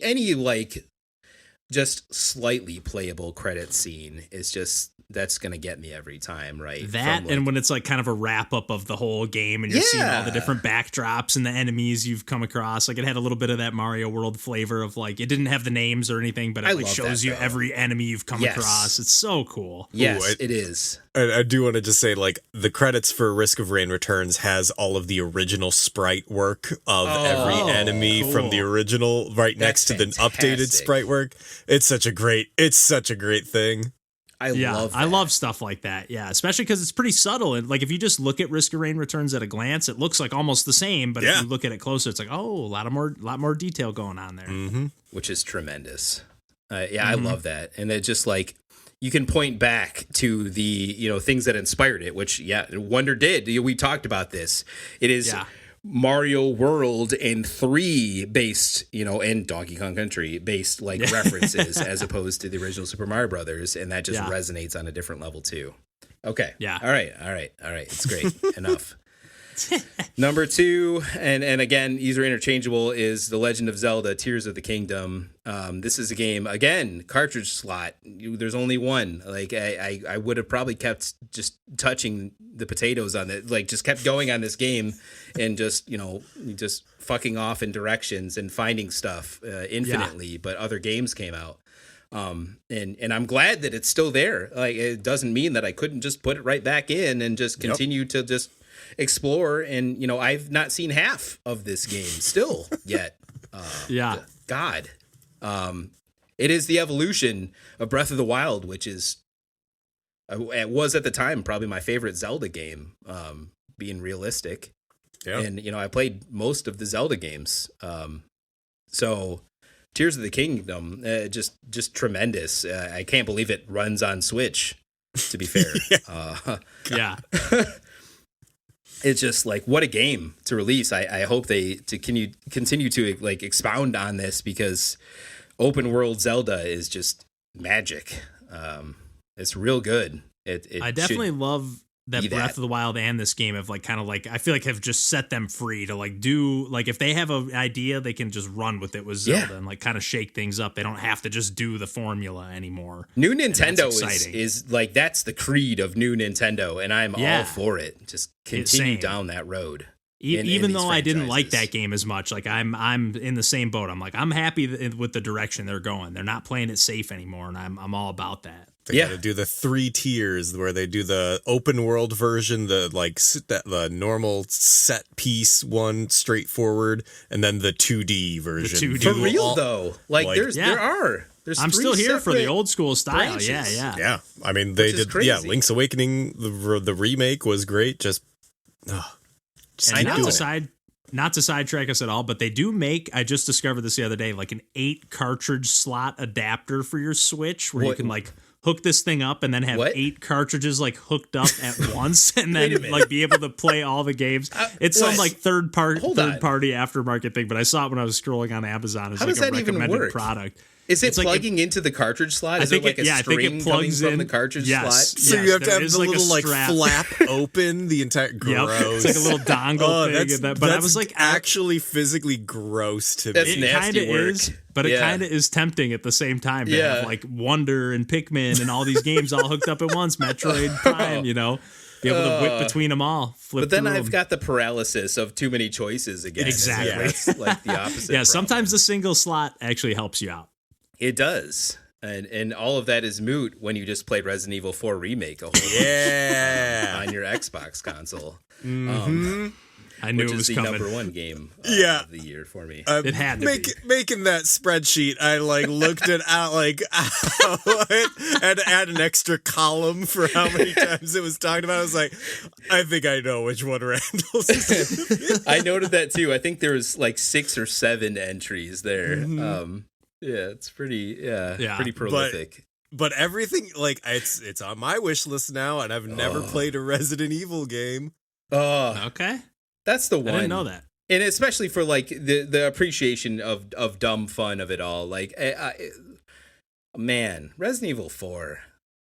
just slightly playable credit scene is just. That's going to get me every time, right? That, and when it's kind of a wrap up of the whole game and you're seeing all the different backdrops and the enemies you've come across. It had a little bit of that Mario World flavor of it didn't have the names or anything, but it shows you every enemy you've come across. It's so cool. Yes, it is. I do want to just say, the credits for Risk of Rain Returns has all of the original sprite work of every enemy from the original next to the updated sprite work. It's such a great thing. I love that. I love stuff like that. Yeah, especially because it's pretty subtle. And if you just look at Risk of Rain Returns at a glance, it looks like almost the same. But if you look at it closer, it's a lot more detail going on there. Mm-hmm. Which is tremendous. I love that. And it just you can point back to the things that inspired it, which Wonder did. We talked about this. It is. Mario World and 3 based, and Donkey Kong Country based references as opposed to the original Super Mario Brothers, and that just resonates on a different level too. Okay. Yeah. All right. It's great. Enough. Number 2, and again, these are interchangeable, is The Legend of Zelda: Tears of the Kingdom. This is a game, again, cartridge slot. There's only one. I would have probably kept just touching the potatoes on it, just kept going on this game and just fucking off in directions and finding stuff infinitely, but other games came out. And I'm glad that it's still there. It doesn't mean that I couldn't just put it right back in and just continue to just explore. And I've not seen half of this game still yet. God. It is the evolution of Breath of the Wild, which is it was at the time probably my favorite Zelda game, being realistic. And I played most of the Zelda games. So Tears of the Kingdom, just tremendous. I can't believe it runs on Switch, to be fair. It's just what a game to release. I hope they continue to expound on this, because open world Zelda is just magic. It's real good. I definitely love that Breath of the Wild and this game have I feel have just set them free to do if they have an idea, they can just run with it with Zelda and kind of shake things up. They don't have to just do the formula anymore. New Nintendo is that's the creed of new Nintendo, and I'm all for it. Just continue down that road. Even though I didn't like that game as much, I'm in the same boat. I'm happy with the direction they're going. They're not playing it safe anymore, and I'm all about that. They got to do the 3 tiers where they do the open world version, the normal set piece one, straightforward, and then the 2D version. For real though, there's I'm still here for the old school style. Branches. Yeah. I mean, they did. Crazy. Yeah, Link's Awakening, the remake was great. Not to sidetrack us at all, but they do make, I just discovered this the other day, an 8 cartridge slot adapter for your Switch where you can hook this thing up and then have 8 cartridges hooked up at once and then be able to play all the games. It's some third party aftermarket thing, but I saw it when I was scrolling on Amazon as a recommended product. Is it plugging into the cartridge slot? Is there a string coming from the cartridge slot? So you have to have the little flap open the entire. Gross. It's a little dongle thing. But I was actually physically gross to me. That's nasty work. But it kind of is tempting at the same time to have Wonder and Pikmin and all these games all hooked up at once. Metroid Prime, be able to whip between them all. But then I've got the paralysis of too many choices again. Exactly. It's the opposite. Yeah, problem. Sometimes the single slot actually helps you out. It does. And all of that is moot when you just played Resident Evil 4 Remake on your Xbox console. I knew which it was is the coming. number one game Yeah. of the year for me. It had to be. Making that spreadsheet. I like looked it out like had to add an extra column for how many times it was talked about. I was like, I think I know which one Randall's is. I noted that too. I think there was like 6 or 7 entries there. Yeah, it's pretty pretty prolific. But everything like it's on my wish list now, and I've never played a Resident Evil game. Oh, Okay. that's the one. I didn't know that. And especially for like the appreciation of dumb fun of it all. Like, man, Resident Evil 4,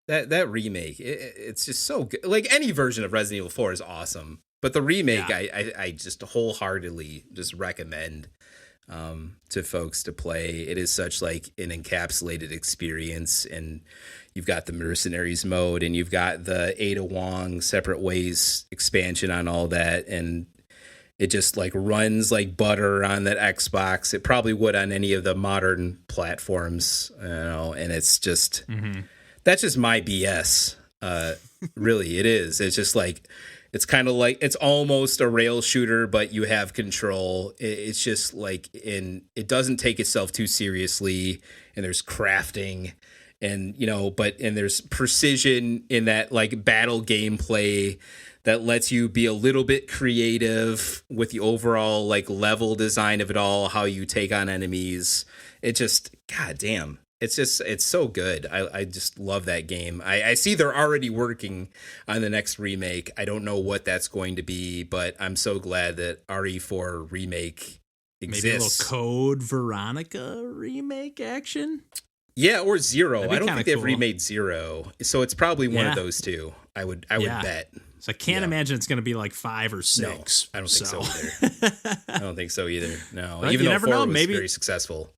that remake, it's just so good. Like any version of Resident Evil 4 is awesome, but the remake, I just wholeheartedly just recommend to folks to play. It is such like an encapsulated experience, and you've got the Mercenaries mode, and you've got the Ada Wong Separate Ways expansion on all that, and it just like runs like butter on that Xbox. It probably would on any of the modern platforms, and it's just that's just my BS. Really, it is. It's just like it's kind of like it's almost a rail shooter, but you have control. It's just like it doesn't take itself too seriously, and there's crafting, and and there's precision in that like battle gameplay that lets you be a little bit creative with the overall like level design of it all, how you take on enemies. It just, goddamn, it's so good. I just love that game. I see they're already working on the next remake. I don't know what that's going to be, but I'm so glad that RE4 remake exists. Maybe a little Code Veronica remake action? Yeah, or Zero. I don't think they've cool. remade Zero. So it's probably one of those two. I would bet. So I can't imagine it's going to be like 5 or 6. No, I don't think so either. I don't think so either. No, But even you though never 4 know, was maybe- very successful.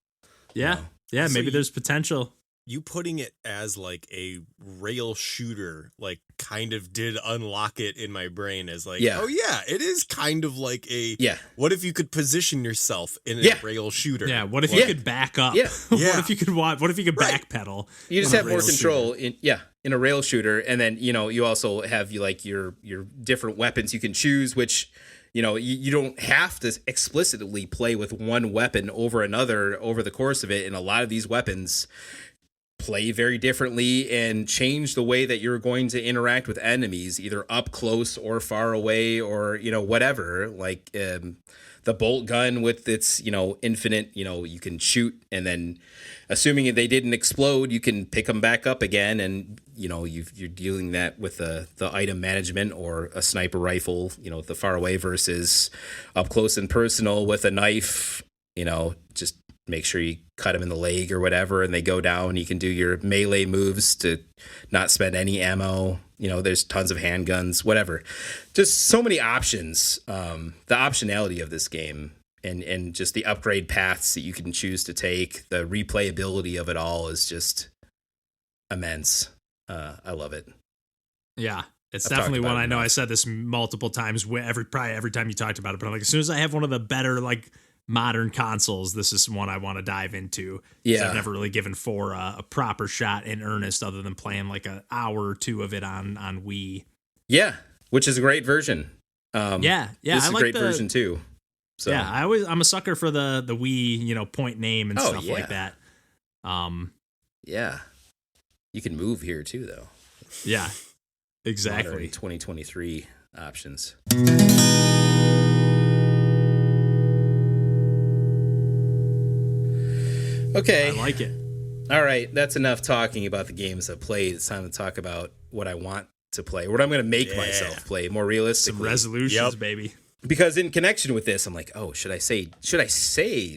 Yeah. No. Yeah, So maybe there's potential. You putting it as like a rail shooter, like kind of did unlock it in my brain as like, oh yeah, it is kind of like a, what if you could position yourself in a rail shooter? Yeah, what if you could back up? Yeah. What if you could backpedal? You just have more control in a rail shooter, and then you also have your different weapons you can choose, which you don't have to explicitly play with one weapon over another over the course of it, and a lot of these weapons play very differently and change the way that you're going to interact with enemies, either up close or far away, or whatever. Like the bolt gun with its infinite, you can shoot, and then assuming they didn't explode, you can pick them back up again, and you're dealing that with the item management, or a sniper rifle, the far away versus up close and personal with a knife. Just make sure you cut them in the leg or whatever, and they go down. You can do your melee moves to not spend any ammo. There's tons of handguns, whatever. Just so many options. The optionality of this game and just the upgrade paths that you can choose to take, the replayability of it all is just immense. I love it. Yeah. It's I've definitely talked about one. it I know enough. I said this multiple times, probably every time you talked about it, but I'm like, as soon as I have one of the better like modern consoles, this is one I want to dive into. Yeah. I've never really given 4 a proper shot in earnest, other than playing like an hour or 2 of it on Wii. Yeah, which is a great version. Yeah, This is I a like great version too. So Yeah, I'm a sucker for the Wii, point name and stuff like that. Yeah, you can move here too, though. Yeah, exactly. Modern 2023 options. Okay. I like it. All right, that's enough talking about the games I've played. It's time to talk about what I want to play, what I'm going to make myself play more realistically. Some resolutions, baby. Because in connection with this, I'm like, oh, should I say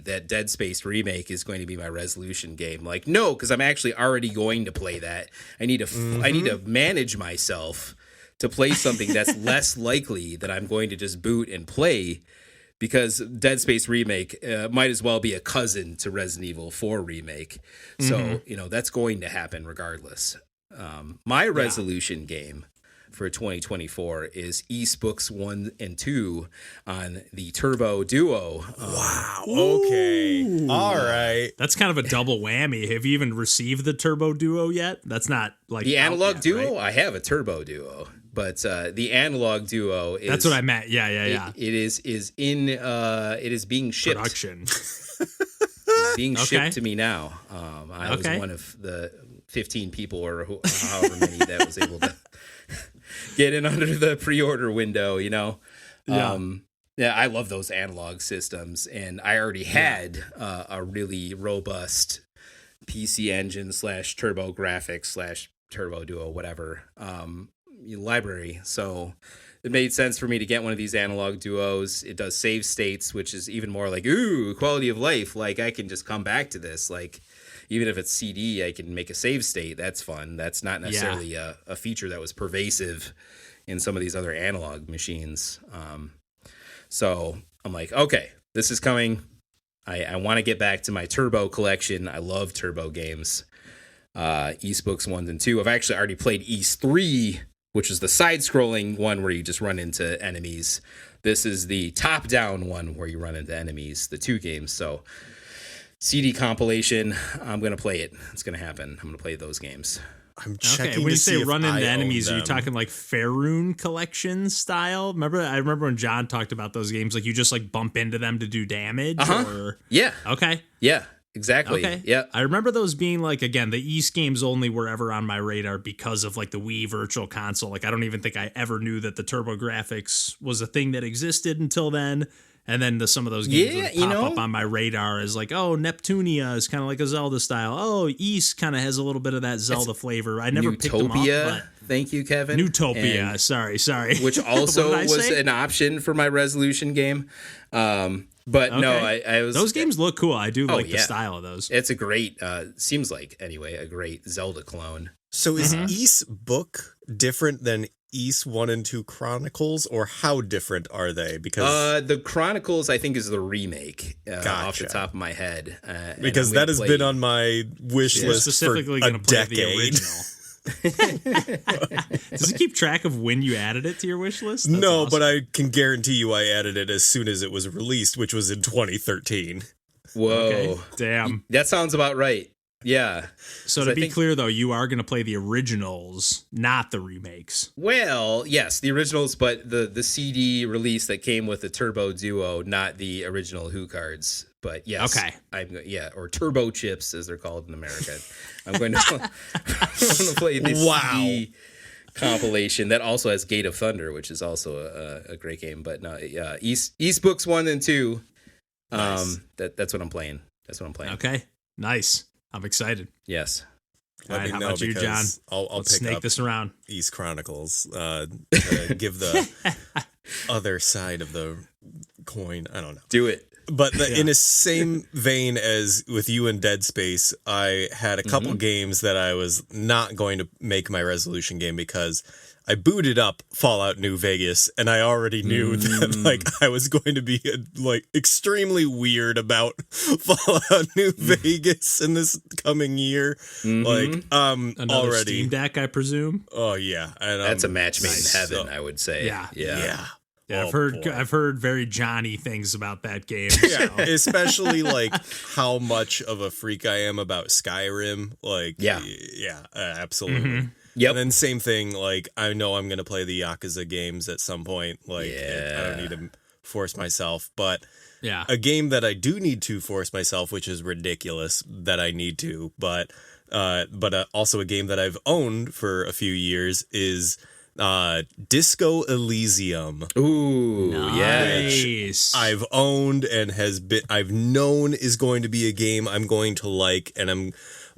that Dead Space Remake is going to be my resolution game? Like, no, because I'm actually already going to play that. I need to manage myself to play something that's less likely that I'm going to just boot and play, because Dead Space Remake might as well be a cousin to Resident Evil 4 Remake. So, that's going to happen regardless. My resolution game for 2024 is Eastbooks 1 and 2 on the Turbo Duo. Wow. Okay. All right. That's kind of a double whammy. Have you even received the Turbo Duo yet? That's not like The out Analog yet, Duo? right? I have a Turbo Duo. but the Analog Duo is That's what I meant. Yeah. It is being shipped. Production. It's being Okay. shipped to me now. I was one of the 15 people or however many that was able to get in under the pre-order window, you know. Yeah. Yeah, I love those analog systems, and I already had a really robust PC engine / turbo graphics / turbo duo, whatever, library. So it made sense for me to get one of these analog duos. It does save states, which is even more like, ooh, quality of life. Like, I can just come back to this. Like, even if it's CD, I can make a save state. That's fun. That's not necessarily a feature that was pervasive in some of these other analog machines. So I'm like, okay, this is coming. I want to get back to my Turbo collection. I love Turbo games. East Books 1 and 2. I've actually already played East 3, which is the side-scrolling one where you just run into enemies. This is the top-down one where you run into enemies, the 2 games. So CD compilation, I'm going to play it. It's going to happen. I'm going to play those games. I'm checking when to you see say if run into I enemies, own are you them. talking like Faerun collection style? I remember when John talked about those games, like you just like bump into them to do damage. Or Yeah. okay, Yeah, exactly. okay, Yeah. I remember those being like, again, the East games only were ever on my radar because of like the Wii Virtual Console. Like I don't even think I ever knew that the Turbo Graphics was a thing that existed until then. And then some of those games would pop up on my radar as like, oh, Neptunia is kind of like a Zelda style. Oh, East kind of has a little bit of that Zelda flavor. I never picked them up. Newtopia. Thank you, Kevin. Newtopia. And- Sorry. which also What did I was say? an option for my resolution game. But no, Okay. I was... Those games look cool. I do like the yeah. style of those. It's a great, seems like, anyway, a great Zelda clone. So is East Book different than East 1 and 2 Chronicles, or how different are they? Because The Chronicles, I think, is the remake off Gotcha. the top of my head. And because I'm that gonna has play- been on my wish We're list for specifically a going to play the decade. original. Does it keep track of when you added it to your wish list? That's No, awesome. but I can guarantee you I added it as soon as it was released, which was in 2013. Whoa. Okay. Damn. That sounds about right. Yeah. So I to be think- clear, though, you are going to play the originals, not the remakes. Well, yes, the originals, but the CD release that came with the Turbo Duo, not the original Who cards. But yes, Okay. or Turbo Chips as they're called in America. I'm going to, I'm going to play this Wow. CD compilation that also has Gate of Thunder, which is also a great game. But no, East Books 1 and 2. Nice. That's what I'm playing. That's what I'm playing. Okay. Nice. I'm excited. Yes. All right, me how know, about you, John? because I'll Let's pick snake up this around. East Chronicles to give the other side of the coin. I don't know. Do it. But in the same vein as with you and Dead Space, I had a couple games that I was not going to make my resolution game because I booted up Fallout New Vegas and I already knew that like I was going to be like extremely weird about Fallout New Vegas in this coming year. Like Another already. Steam Deck, I presume. Oh yeah, and, That's a match made nice. in heaven, So- I would say. Yeah. Yeah. Yeah, Oh, I've heard very Johnny things about that game. Yeah, so. especially like how much of a freak I am about Skyrim. Like, Yeah. absolutely. Yep. And then same thing. Like, I know I'm gonna play the Yakuza games at some point. Like, I don't need to force myself, but Yeah. a game that I do need to force myself, which is ridiculous that I need to, but also a game that I've owned for a few years is Disco Elysium. Ooh, yeah. Nice. I've owned and I've known is going to be a game I'm going to like, and I'm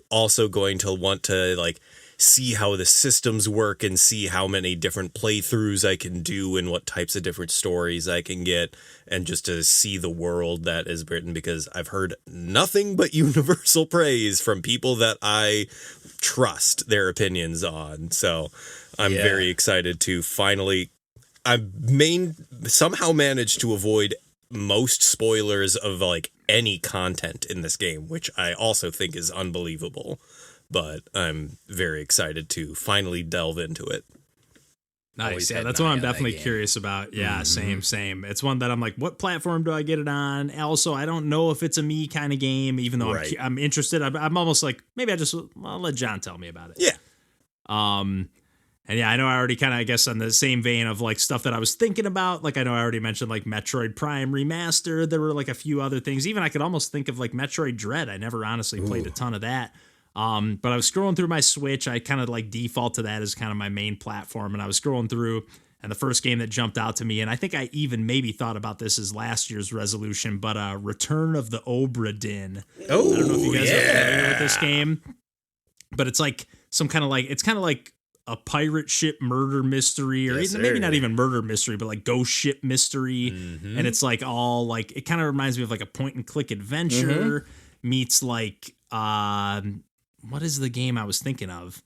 also going to want to like see how the systems work and see how many different playthroughs I can do and what types of different stories I can get, and just to see the world that is written, because I've heard nothing but universal praise from people that I trust their opinions on. So I'm very excited to finally. I've somehow managed to avoid most spoilers of like any content in this game, which I also think is unbelievable. But I'm very excited to finally delve into it. Nice. Always Yeah, had that's an what eye I'm on that definitely game. curious about. Yeah, same. It's one that I'm like, what platform do I get it on? Also, I don't know if it's a me kind of game, even though Right. I'm interested. I'm almost like, maybe I'll let John tell me about it. Yeah. And yeah, I know I already kind of, I guess, on the same vein of like stuff that I was thinking about. Like, I know I already mentioned like Metroid Prime Remastered. There were like a few other things. Even I could almost think of like Metroid Dread. I never honestly played a ton of that. But I was scrolling through my Switch. I kind of like default to that as kind of my main platform. And I was scrolling through, and the first game that jumped out to me, and I think I even maybe thought about this as last year's resolution, but Return of the Obra Dinn. Oh, I don't know if you guys are familiar with this game, but it's like some kind of like, it's kind of like a pirate ship murder mystery, or maybe not even murder mystery, but like ghost ship mystery. Mm-hmm. And it's like all like, it kind of reminds me of like a point and click adventure meets like, what is the game I was thinking of?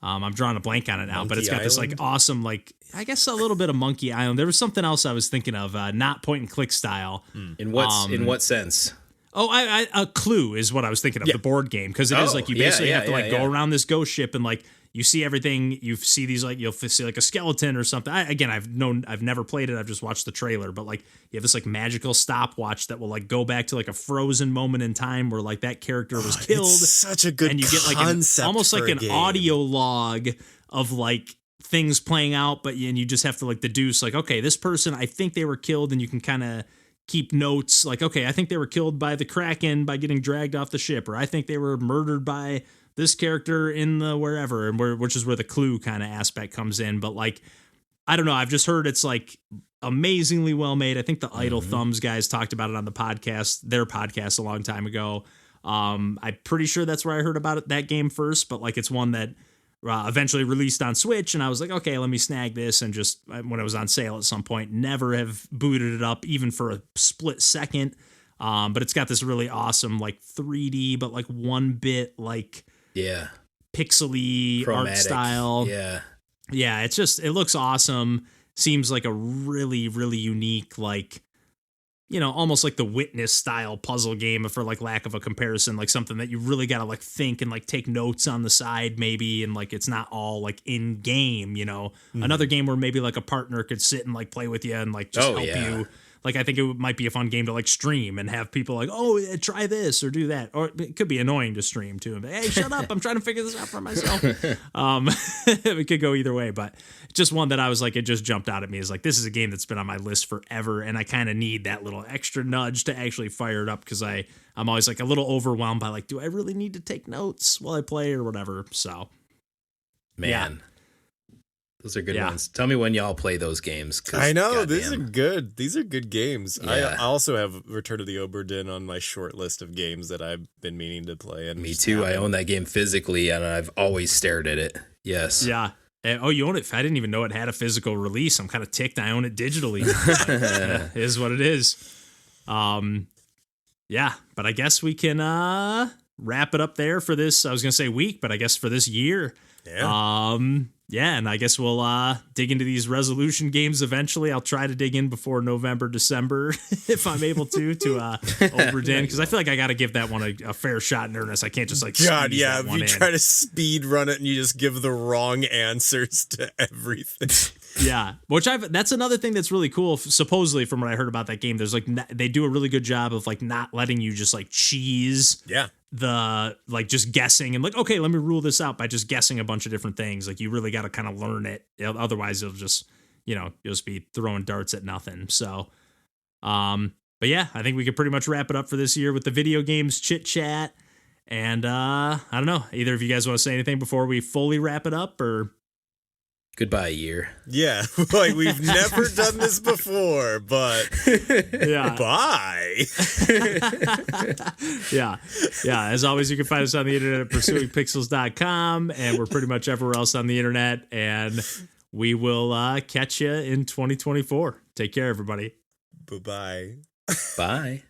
I'm drawing a blank on it now, but it's got this like awesome, like, I guess a little bit of Monkey Island. There was something else I was thinking of, not point and click style. In what sense? Oh, a Clue is what I was thinking of, the board game, because it is like you basically have to like go around this ghost ship and like you see everything. You see these like, you'll see like a skeleton or something. I've never played it. I've just watched the trailer, but like you have this like magical stopwatch that will like go back to like a frozen moment in time where like that character was killed. It's such a good, and you get like almost like an audio log of like things playing out, but and you just have to like deduce like, okay, this person, I think they were killed, and you can kind of keep notes like, okay, I think they were killed by the Kraken by getting dragged off the ship, or I think they were murdered by this character in the wherever, and which is where the Clue kind of aspect comes in. But like, I don't know, I've just heard it's like amazingly well made. I think the Idle Thumbs guys talked about it on their podcast a long time ago. I'm pretty sure that's where I heard about that game first, but like it's one that eventually released on Switch, and I was like, okay, let me snag this, and just when it was on sale at some point, never have booted it up even for a split second. But it's got this really awesome like 3D, but like 1-bit like pixely chromatic art style. Yeah, it's just, it looks awesome. Seems like a really, really unique, like, you know, almost like the Witness style puzzle game, for like lack of a comparison, like something that you really got to like think and like take notes on the side maybe, and like it's not all like in game, you know. Another game where maybe like a partner could sit and like play with you and like just help you. Like, I think it might be a fun game to like stream and have people like, oh, try this or do that. Or it could be annoying to stream too. But, hey, shut up. I'm trying to figure this out for myself. It could go either way. But just one that I was like, it just jumped out at me. Is like, this is a game that's been on my list forever. And I kind of need that little extra nudge to actually fire it up, because I'm always like a little overwhelmed by like, do I really need to take notes while I play or whatever? So, man. Yeah. Those are good ones. Tell me when y'all play those games. I know, these are good. These are good games. Yeah. I also have Return of the Obra Dinn on my short list of games that I've been meaning to play. And me too. I own that game physically, and I've always stared at it. Yes. Yeah. Oh, you own it? I didn't even know it had a physical release. I'm kind of ticked. I own it digitally. It is what it is. Yeah, but I guess we can wrap it up there for this. I was gonna say week, but I guess for this year. Yeah. Yeah, and I guess we'll dig into these resolution games eventually. I'll try to dig in before November, December, if I'm able to Obra Dinn, because I feel like I got to give that one a fair shot in earnest. I can't just like God, yeah. If you try to speed run it and you just give the wrong answers to everything. Yeah, that's another thing that's really cool. Supposedly, from what I heard about that game, there's like they do a really good job of like not letting you just like cheese. Yeah. The like just guessing and like, okay, let me rule this out by just guessing a bunch of different things. Like, you really got to kind of learn it. Otherwise, it'll just, you'll just be throwing darts at nothing. So, but yeah, I think we could pretty much wrap it up for this year with the video games chit chat. And I don't know, either of you guys want to say anything before we fully wrap it up, or? Goodbye, year. Yeah, like we've never done this before, but yeah. Bye. Yeah. As always, you can find us on the internet at pursuingpixels.com, and we're pretty much everywhere else on the internet. And we will catch you in 2024. Take care, everybody. Bye-bye. Bye.